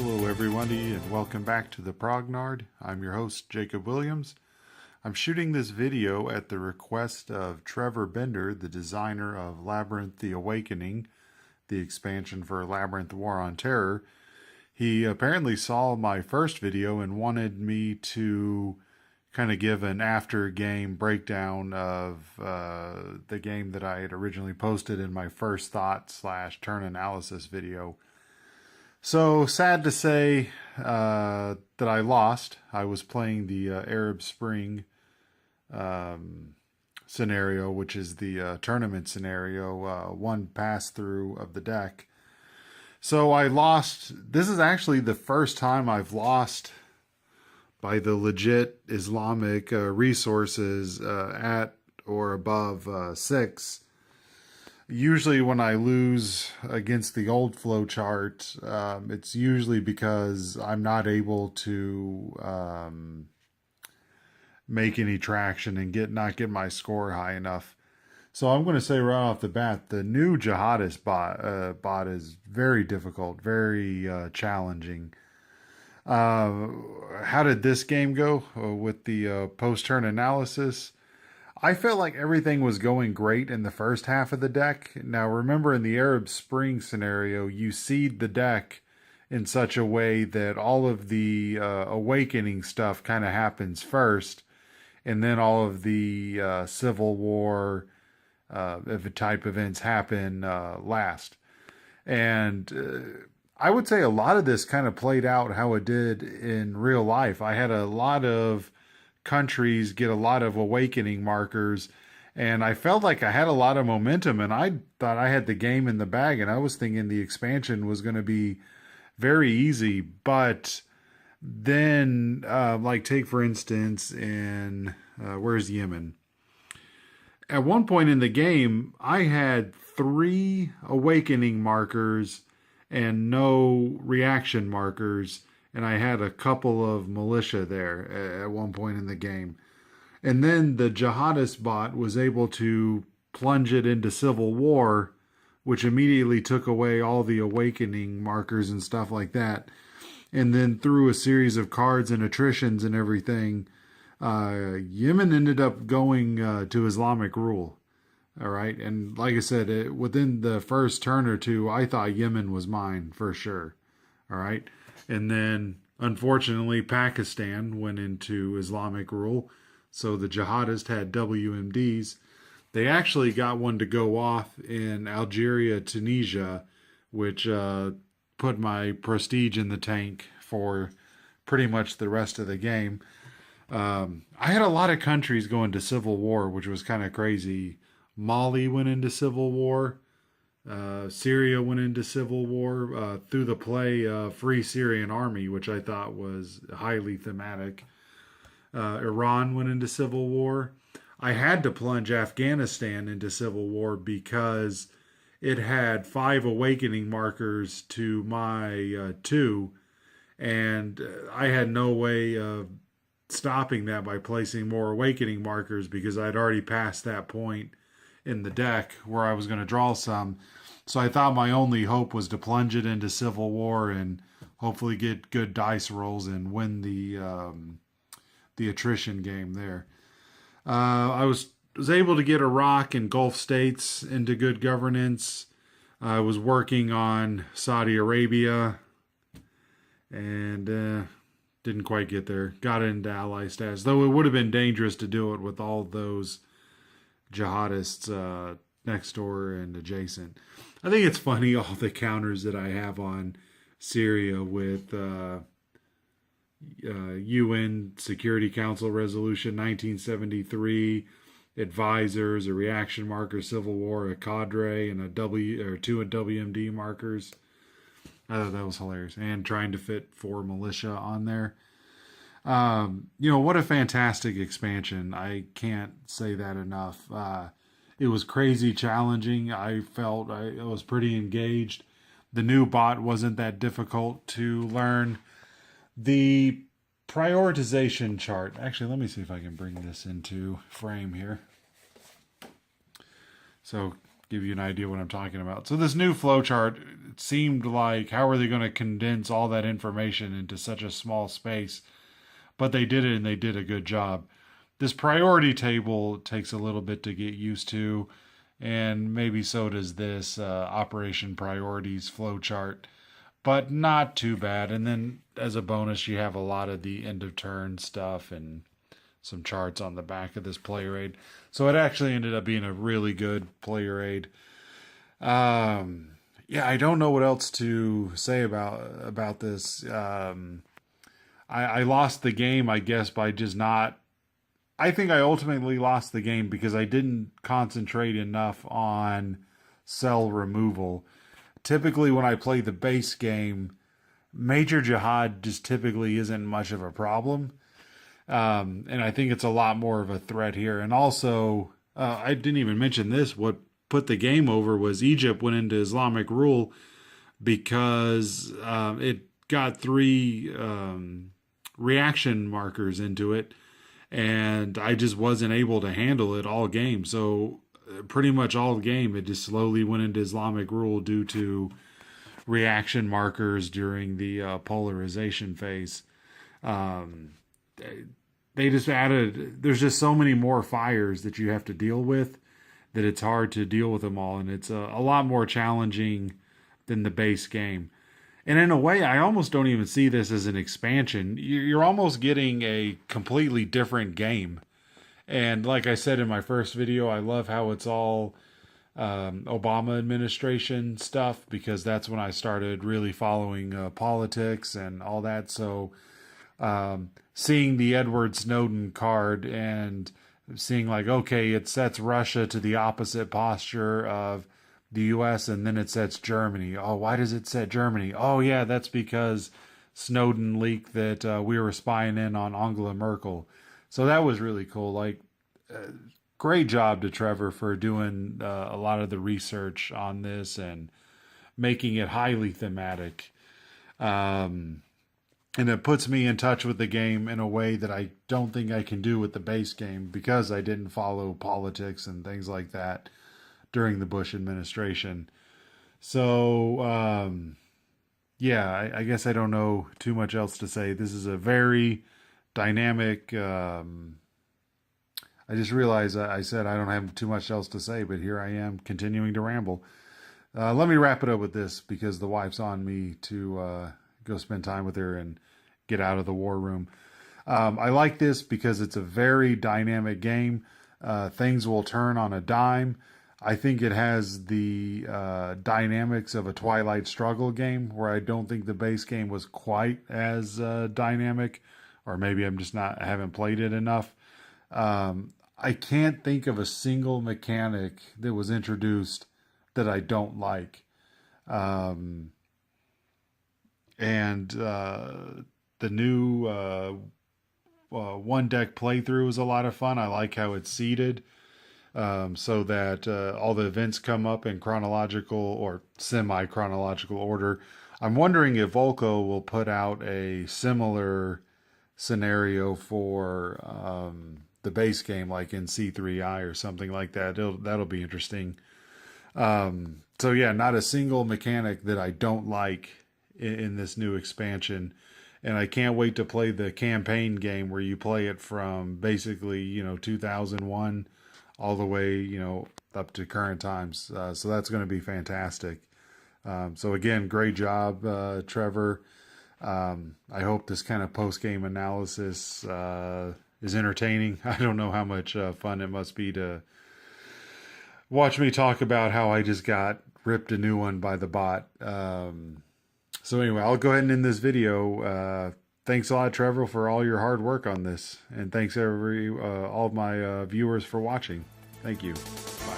Hello everybody and welcome back to the Prognard. I'm your host Jacob Williams. I'm shooting this video at the request of Trever Bender, the designer of Labyrinth The Awakening, the expansion for Labyrinth War on Terror. He apparently saw my first video and wanted me to kind of give an after game breakdown of the game that I had originally posted in my first thought / turn analysis video. So sad to say that I lost. I was playing the Arab Spring scenario, which is the tournament scenario, one pass through of the deck. So I lost. This is actually the first time I've lost by the legit Islamic resources at or above 6. Usually when I lose against the old flow chart, it's usually because I'm not able to make any traction and not get my score high enough. So I'm going to say right off the bat, the new jihadist bot is very difficult, very challenging. How did this game go with the post-turn analysis? I felt like everything was going great in the first half of the deck. Now remember, in the Arab Spring scenario, you seed the deck in such a way that all of the awakening stuff kind of happens first, and then all of the Civil War type events happen last. And I would say a lot of this kind of played out how it did in real life. I had a lot of countries get a lot of awakening markers, and I felt like I had a lot of momentum, and I thought I had the game in the bag, and I was thinking the expansion was going to be very easy. But then like take for instance in where's Yemen. At one point in the game I had 3 awakening markers and no reaction markers, and I had a couple of militia there at one point in the game. And then the jihadist bot was able to plunge it into Civil War, which immediately took away all the awakening markers and stuff like that. And then through a series of cards and attritions and everything, Yemen ended up going to Islamic rule. All right. And like I said, within the first turn or two, I thought Yemen was mine for sure. All right. And then, unfortunately, Pakistan went into Islamic rule. So the jihadists had WMDs. They actually got one to go off in Algeria, Tunisia, which put my prestige in the tank for pretty much the rest of the game. I had a lot of countries go into Civil War, which was kind of crazy. Mali went into Civil War. Syria went into Civil War through the play Free Syrian Army, which I thought was highly thematic. Iran went into Civil War. I had to plunge Afghanistan into Civil War because it had 5 awakening markers to my 2, and I had no way of stopping that by placing more awakening markers because I'd already passed that point in the deck where I was going to draw some. So I thought my only hope was to plunge it into Civil War and hopefully get good dice rolls and win the attrition game there. I was able to get Iraq and Gulf states into good governance. I was working on Saudi Arabia and didn't quite get there. Got into ally status, though it would have been dangerous to do it with all those jihadists next door and adjacent. I think it's funny all the counters that I have on Syria with UN Security Council Resolution 1973, advisors, a reaction marker, Civil War, a cadre, and a 2 WMD markers. I thought that was hilarious. And trying to fit 4 militia on there. What a fantastic expansion. I can't say that enough. It was crazy challenging. I felt I was pretty engaged. The new bot wasn't that difficult to learn. The prioritization chart. Actually, let me see if I can bring this into frame here. So give you an idea what I'm talking about. So this new flowchart, it seemed like, how are they going to condense all that information into such a small space? But they did it, and they did a good job. This priority table takes a little bit to get used to, and maybe so does this operation priorities flowchart, but not too bad. And then as a bonus, you have a lot of the end of turn stuff and some charts on the back of this player aid. So it actually ended up being a really good player aid. Yeah, I don't know what else to say about this. I lost the game, I guess, by just not. I think I ultimately lost the game because I didn't concentrate enough on cell removal. Typically, when I play the base game, Major Jihad just typically isn't much of a problem. And I think it's a lot more of a threat here. And also, I didn't even mention this. What put the game over was Egypt went into Islamic rule because it got 3 reaction markers into it. And I just wasn't able to handle it all game. So pretty much all game, it just slowly went into Islamic rule due to reaction markers during the polarization phase. They just added, there's just so many more fires that you have to deal with that it's hard to deal with them all. And it's a lot more challenging than the base game. And in a way, I almost don't even see this as an expansion. You're almost getting a completely different game. And like I said in my first video, I love how it's all Obama administration stuff, because that's when I started really following politics and all that. So seeing the Edward Snowden card and seeing like, okay, it sets Russia to the opposite posture of the U.S. and then it sets Germany. Oh, why does it set Germany? Oh, yeah, that's because Snowden leaked that we were spying in on Angela Merkel. So that was really cool. Like, great job to Trever for doing a lot of the research on this and making it highly thematic. And it puts me in touch with the game in a way that I don't think I can do with the base game because I didn't follow politics and things like that during the Bush administration. So, yeah, I guess I don't know too much else to say. This is a very dynamic. I just realized I said I don't have too much else to say, but here I am continuing to ramble. Let me wrap it up with this because the wife's on me to go spend time with her and get out of the war room. I like this because it's a very dynamic game. Things will turn on a dime. I think it has the dynamics of a Twilight Struggle game, where I don't think the base game was quite as dynamic, or maybe I haven't played it enough. I can't think of a single mechanic that was introduced that I don't like. And the new one deck playthrough is a lot of fun. I like how it's seeded. So that all the events come up in chronological or semi-chronological order. I'm wondering if Volko will put out a similar scenario for the base game, like in C3I or something like that. That'll be interesting. So yeah, not a single mechanic that I don't like in this new expansion. And I can't wait to play the campaign game where you play it from basically, 2001 all the way, up to current times. So that's going to be fantastic. So again, great job, Trever. I hope this kind of post-game analysis is entertaining. I don't know how much fun it must be to watch me talk about how I just got ripped a new one by the bot. So anyway, I'll go ahead and end this video. Thanks a lot, Trever, for all your hard work on this. And thanks all of my viewers for watching. Thank you. Bye.